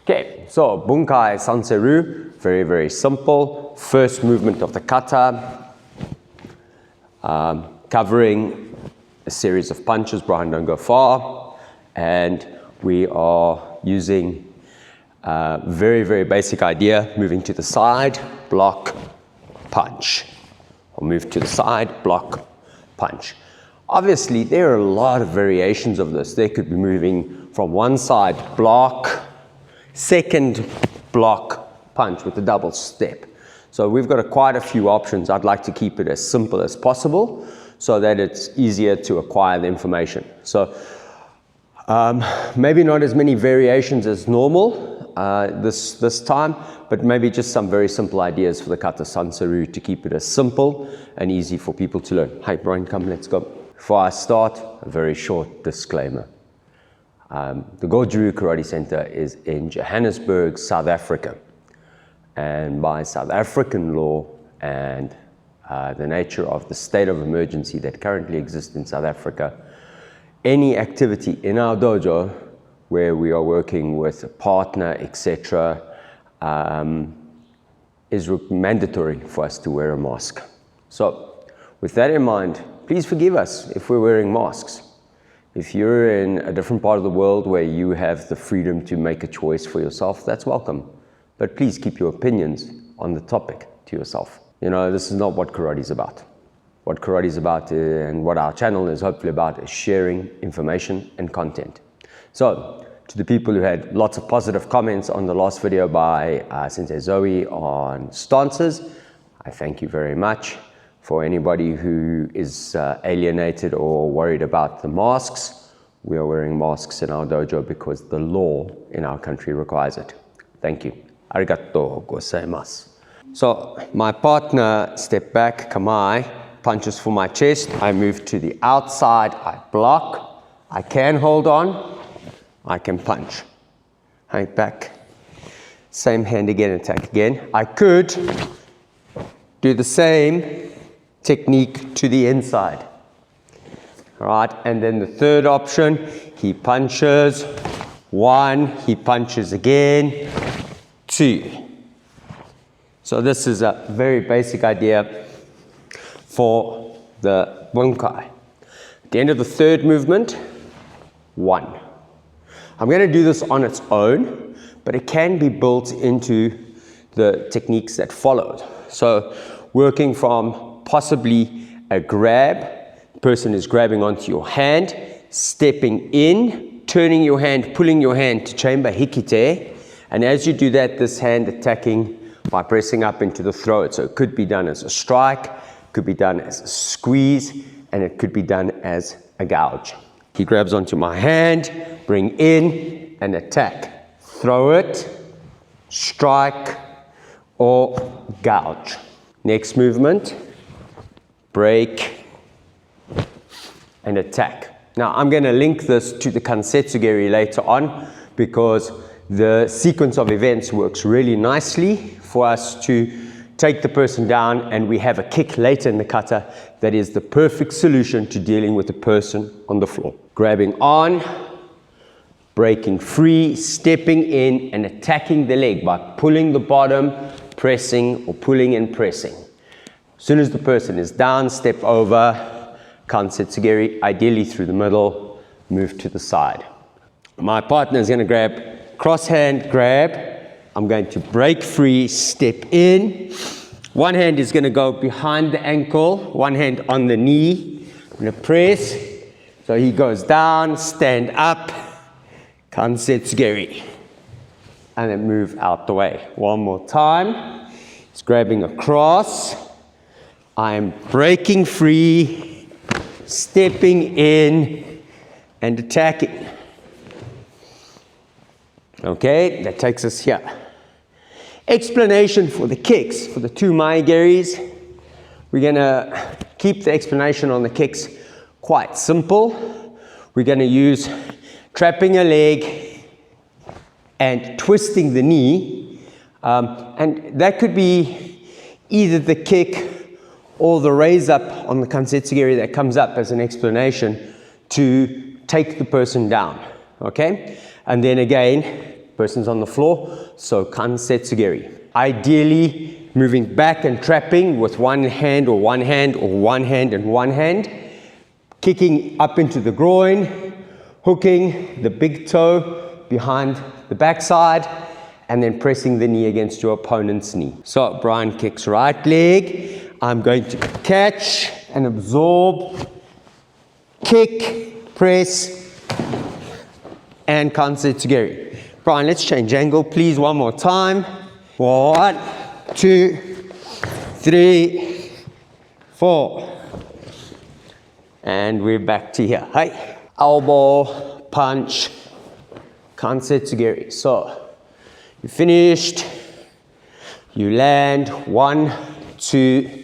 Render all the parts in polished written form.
Okay, so Bunkai Sanseru, very, very simple. First movement of the kata, covering a series of punches, behind don't go far, and we are using very, very basic idea, moving to the side, block, punch. Or move to the side, block, punch. Obviously, there are a lot of variations of this. They could be moving from one side, block, second block, punch with a double step. So we've got quite a few options. I'd like to keep it as simple as possible so that it's easier to acquire the information. So maybe not as many variations as normal this time, but maybe just some very simple ideas for the kata Sanseru to keep it as simple and easy for people to learn. Hey Brian, come, let's go. Before I start, a very short disclaimer. The Goju Ryu Karate Center is in Johannesburg, South Africa. And by South African law and the nature of the state of emergency that currently exists in South Africa, any activity in our dojo where we are working with a partner, etc., is mandatory for us to wear a mask. So with that in mind, please forgive us if we're wearing masks. If you're in a different part of the world where you have the freedom to make a choice for yourself, that's welcome. But please keep your opinions on the topic to yourself. You know, this is not what karate is about. What karate is about and what our channel is hopefully about is sharing information and content. So, to the people who had lots of positive comments on the last video by Sensei Zoe on stances, I thank you very much. For anybody who is alienated or worried about the masks, we are wearing masks in our dojo because the law in our country requires it. Thank you. Arigatou gozaimasu. So my partner stepped back, kamae, punches for my chest. I move to the outside, I block. I can hold on, I can punch. Hang back. Same hand again, attack again. I could do the same technique to the inside. All right, and then the third option, he punches, one, he punches again, two. So this is a very basic idea for the bunkai. At the end of the third movement, one. I'm going to do this on its own, but it can be built into the techniques that followed. So working from possibly a grab, the person is grabbing onto your hand, stepping in, turning your hand, pulling your hand to chamber hikite, and as you do that, this hand attacking by pressing up into the throat. So it could be done as a strike, could be done as a squeeze, and it could be done as a gouge. He grabs onto my hand, bring in, and attack. Throw it, strike, or gouge. Next movement, break, and attack. Now I'm going to link this to the kansetsu geri later on because the sequence of events works really nicely for us to take the person down, and we have a kick later in the kata that is the perfect solution to dealing with the person on the floor. Grabbing on, breaking free, stepping in, and attacking the leg by pulling the bottom, pressing, or pulling and pressing. As soon as the person is down, step over, kansetsu geri, ideally through the middle, move to the side. My partner is going to grab, cross hand grab. I'm going to break free, step in. One hand is going to go behind the ankle, one hand on the knee. I'm going to press. So he goes down, stand up, kansetsu geri. And then move out the way. One more time. He's grabbing across. I'm breaking free, stepping in, and attacking. Okay, that takes us here. Explanation for the kicks, for the two maegeris. We're going to keep the explanation on the kicks quite simple. We're going to use trapping a leg and twisting the knee. And that could be either the kick or the raise up on the kansetsu geri that comes up as an explanation to take the person down. Okay? And then again, person's on the floor, so kansetsu geri. Ideally, moving back and trapping with one hand or one hand or one hand and one hand, kicking up into the groin, hooking the big toe behind the backside, and then pressing the knee against your opponent's knee. So Brian kicks right leg. I'm going to catch and absorb, kick, press, and kansetsu geri. Brian, let's change angle, please, one more time. 1, 2, 3, 4. And we're back to here. Hey, elbow, punch, kansetsu geri. So, you finished, you land, 1, 2,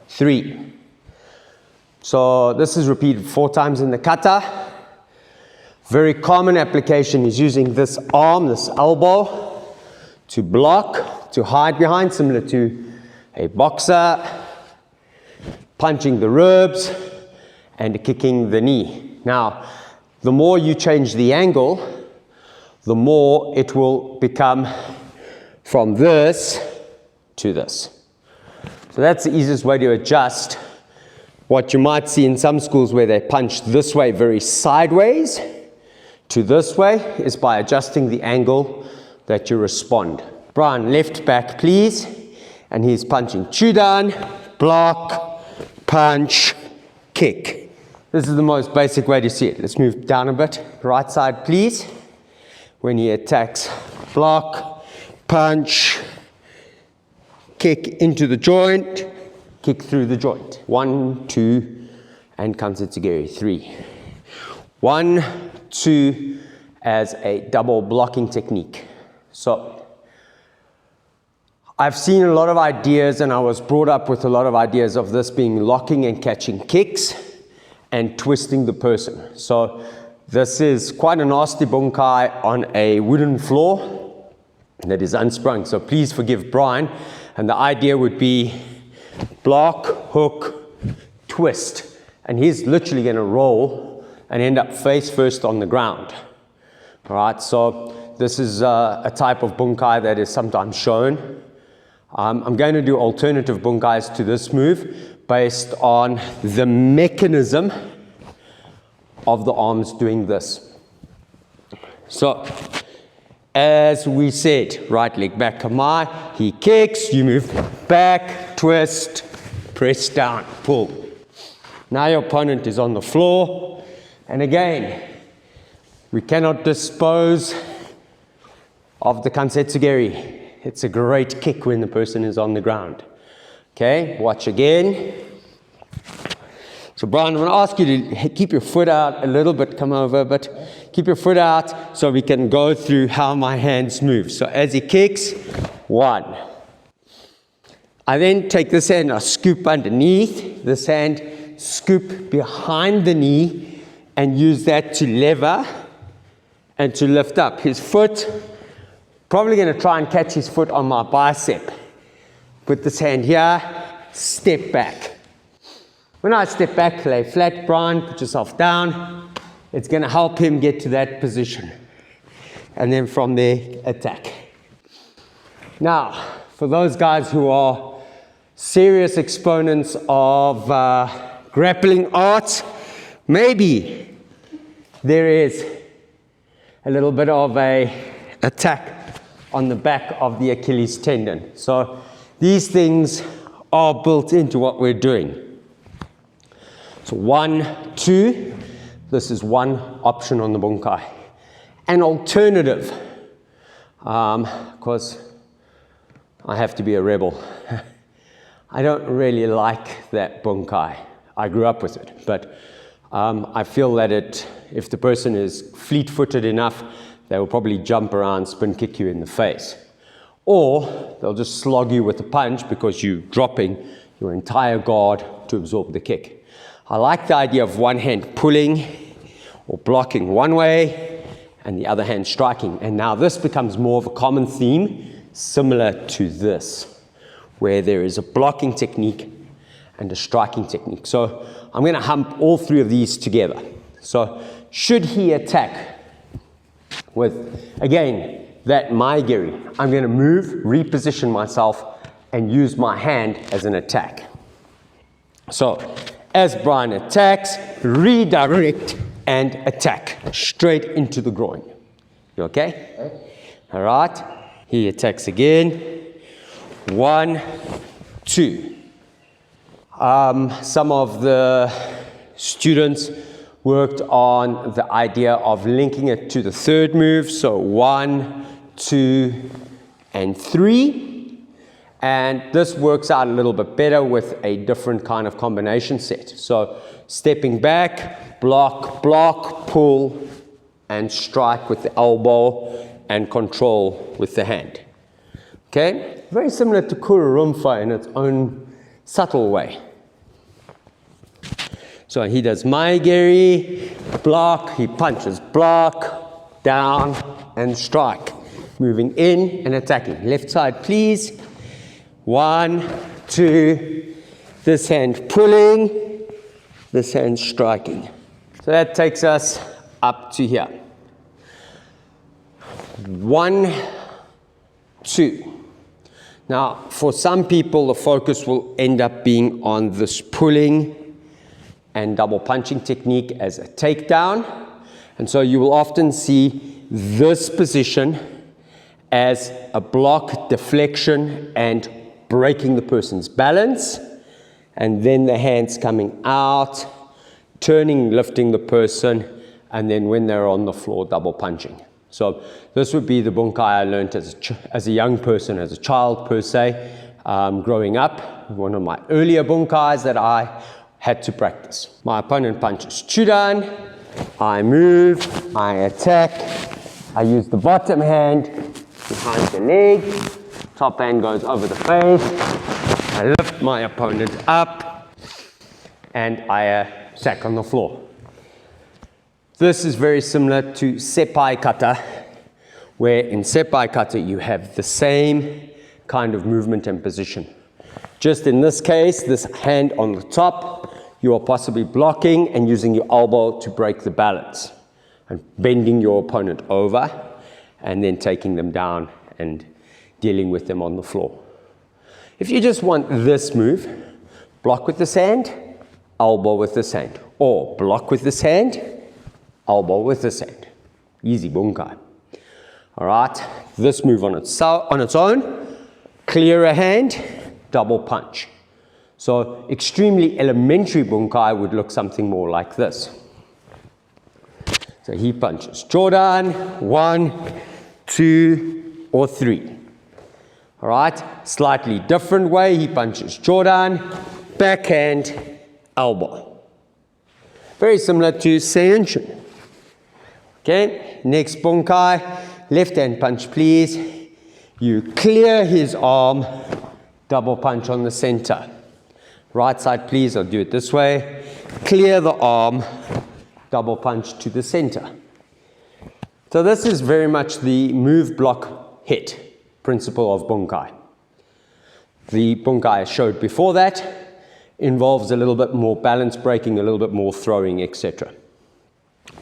3. So this is repeated 4 times in the kata. Very common application is using this arm, this elbow, to block, to hide behind, similar to a boxer, punching the ribs and kicking the knee. Now, the more you change the angle, the more it will become from this to this. So that's the easiest way to adjust. What you might see in some schools where they punch this way very sideways to this way is by adjusting the angle that you respond. Brian, left back please. And he's punching Chudan, block, punch, kick. This is the most basic way to see it. Let's move down a bit. Right side please. When he attacks, block, punch, kick into the joint, kick through the joint. 1, 2, and kansetsu geri, 3. 1, 2, as a double blocking technique. So, I've seen a lot of ideas, and I was brought up with a lot of ideas of this being locking and catching kicks and twisting the person. So, this is quite a nasty bunkai on a wooden floor that is unsprung. So please forgive Brian. And the idea would be block, hook, twist. And he's literally going to roll and end up face first on the ground. All right, so this is a type of bunkai that is sometimes shown. I'm going to do alternative bunkais to this move based on the mechanism of the arms doing this. So, as we said, right leg back, kamae, he kicks, you move back, twist, press down, pull. Now your opponent is on the floor, and again, we cannot dispose of the kansetsu geri. It's a great kick when the person is on the ground. Okay, watch again. So Brian, I'm going to ask you to keep your foot out a little bit, come over, but keep your foot out so we can go through how my hands move. So as he kicks, 1. I then take this hand, I scoop underneath, this hand, scoop behind the knee, and use that to lever and to lift up. His foot, probably going to try and catch his foot on my bicep. Put this hand here, step back. When I step back, lay flat, Brian, put yourself down. It's going to help him get to that position. And then from there, attack. Now, for those guys who are serious exponents of grappling arts, maybe there is a little bit of a attack on the back of the Achilles tendon. So these things are built into what we're doing. So 1, 2, this is one option on the bunkai. An alternative, because I have to be a rebel. I don't really like that bunkai. I grew up with it, but I feel that if the person is fleet-footed enough, they will probably jump around, spin kick you in the face. Or they'll just slog you with a punch because you're dropping your entire guard to absorb the kick. I like the idea of one hand pulling or blocking one way and the other hand striking. And now this becomes more of a common theme, similar to this, where there is a blocking technique and a striking technique. So I'm going to hump all 3 of these together. So should he attack with, again, that maegeri. I'm going to move, reposition myself, and use my hand as an attack. So, as Brian attacks, redirect and attack straight into the groin. You okay? All right. He attacks again. 1, 2. Some of the students worked on the idea of linking it to the third move. So 1, 2, and 3. And this works out a little bit better with a different kind of combination set. So stepping back, block, block, pull, and strike with the elbow and control with the hand. Okay? Very similar to kururumfa in its own subtle way. So he does maegeri, block, he punches, block, down, and strike. Moving in and attacking. Left side, please. 1, 2, this hand pulling, this hand striking. So that takes us up to here. 1, 2. Now, for some people, the focus will end up being on this pulling and double punching technique as a takedown. And so you will often see this position as a block, deflection, and breaking the person's balance, and then the hands coming out, turning, lifting the person, and then when they're on the floor, double punching. So this would be the bunkai I learned as a young person, as a child per se, growing up. One of my earlier bunkais that I had to practice. My opponent punches Chudan, I move, I attack, I use the bottom hand behind the leg, top hand goes over the face, I lift my opponent up, and I sack on the floor. This is very similar to seppai kata, where in seppai kata you have the same kind of movement and position. Just in this case, this hand on the top, you are possibly blocking and using your elbow to break the balance, and bending your opponent over, and then taking them down and dealing with them on the floor. If you just want this move, block with this hand, elbow with this hand, or block with this hand, elbow with this hand. Easy bunkai. All right, this move on its own, clear a hand, double punch. So extremely elementary bunkai would look something more like this. So he punches Chudan, 1, 2, or 3. All right, slightly different way, he punches Chudan, backhand, elbow. Very similar to Seiyunshin. Okay, next bunkai, left hand punch please. You clear his arm, double punch on the center. Right side please, I'll do it this way. Clear the arm, double punch to the center. So this is very much the move, block, hit principle of bunkai. The bunkai I showed before that involves a little bit more balance breaking, a little bit more throwing, etc.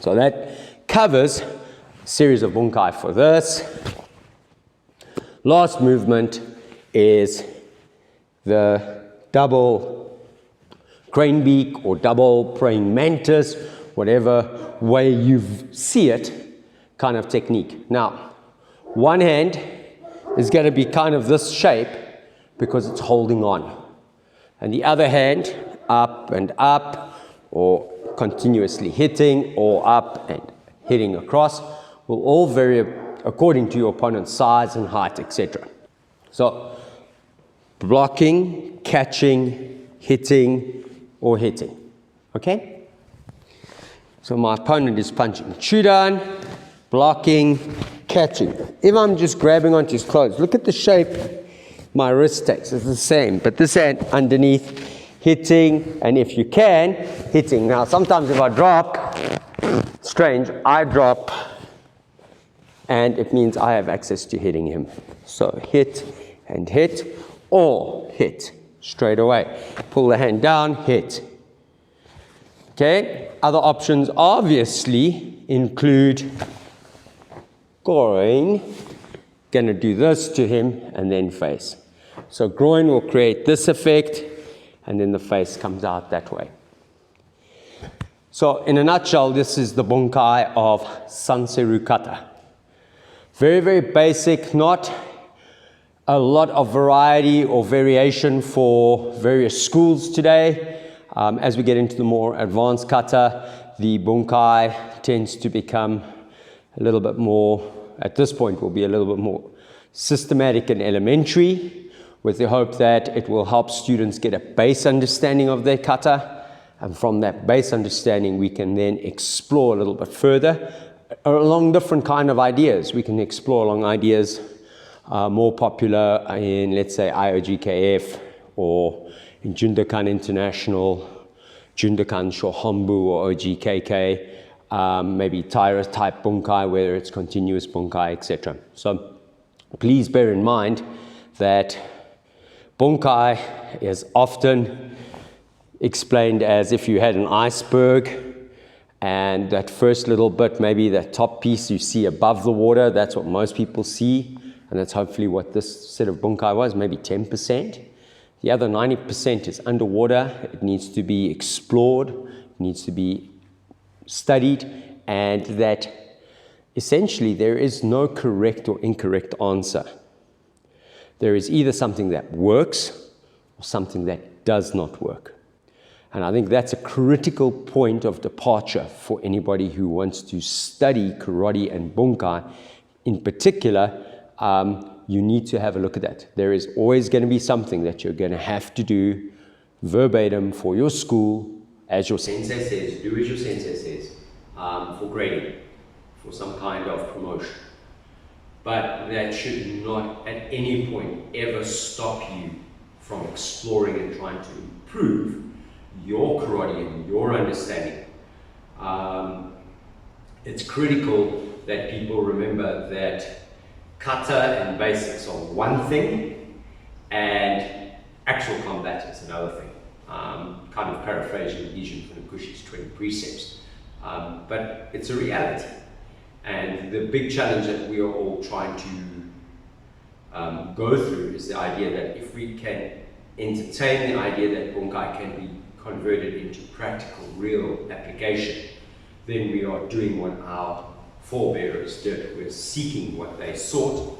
So that covers a series of bunkai for this. Last movement is the double crane beak or double praying mantis, whatever way you see it, kind of technique. Now, one hand is going to be kind of this shape because it's holding on. And the other hand, up and up, or continuously hitting, or up and hitting across, will all vary according to your opponent's size and height, etc. So, blocking, catching, hitting, or hitting. Okay? So my opponent is punching Chudan, blocking, catching. If I'm just grabbing onto his clothes, look at the shape my wrist takes. It's the same, but this hand underneath, hitting, and if you can, hitting. Now sometimes if I drop, strange, I drop, and it means I have access to hitting him. So hit and hit, or hit straight away. Pull the hand down, hit. Okay, other options obviously include groin, gonna do this to him, and then face. So groin will create this effect, and then the face comes out that way. So in a nutshell, this is the bunkai of Sanseru kata. Very, very basic, not a lot of variety or variation for various schools today. As we get into the more advanced kata, the bunkai tends to become a little bit more, at this point will be a little bit more systematic and elementary, with the hope that it will help students get a base understanding of their kata. And from that base understanding, we can then explore a little bit further along different kind of ideas. We can explore along ideas more popular in, let's say, IOGKF or in Jundokan International, Jundokan Shohonbu or OGKK, maybe Taira type bunkai, whether it's continuous bunkai, etc. So please bear in mind that bunkai is often explained as if you had an iceberg, and that first little bit, maybe that top piece you see above the water, that's what most people see, and that's hopefully what this set of bunkai was, maybe 10%. The other 90% is underwater. It needs to be explored, it needs to be studied, and that essentially there is no correct or incorrect answer. There is either something that works or something that does not work. And I think that's a critical point of departure for anybody who wants to study karate and bunkai. In particular, you need to have a look at that. There is always going to be something that you're going to have to do verbatim for your school, as your sensei says, do as your sensei says, for grading, for some kind of promotion. But that should not at any point ever stop you from exploring and trying to improve your karate and your understanding. It's critical that people remember that kata and basics are one thing and actual combat is another thing. Kind of paraphrasing Ijun Funakushi's 20 precepts. But it's a reality. And the big challenge that we are all trying to go through is the idea that if we can entertain the idea that bunkai can be converted into practical, real application, then we are doing what our forebears did. We're seeking what they sought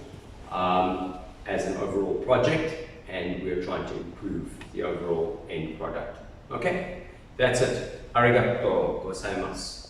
as an overall project, and we're trying to improve the overall end product. Okay, that's it. Arigatou gozaimasu.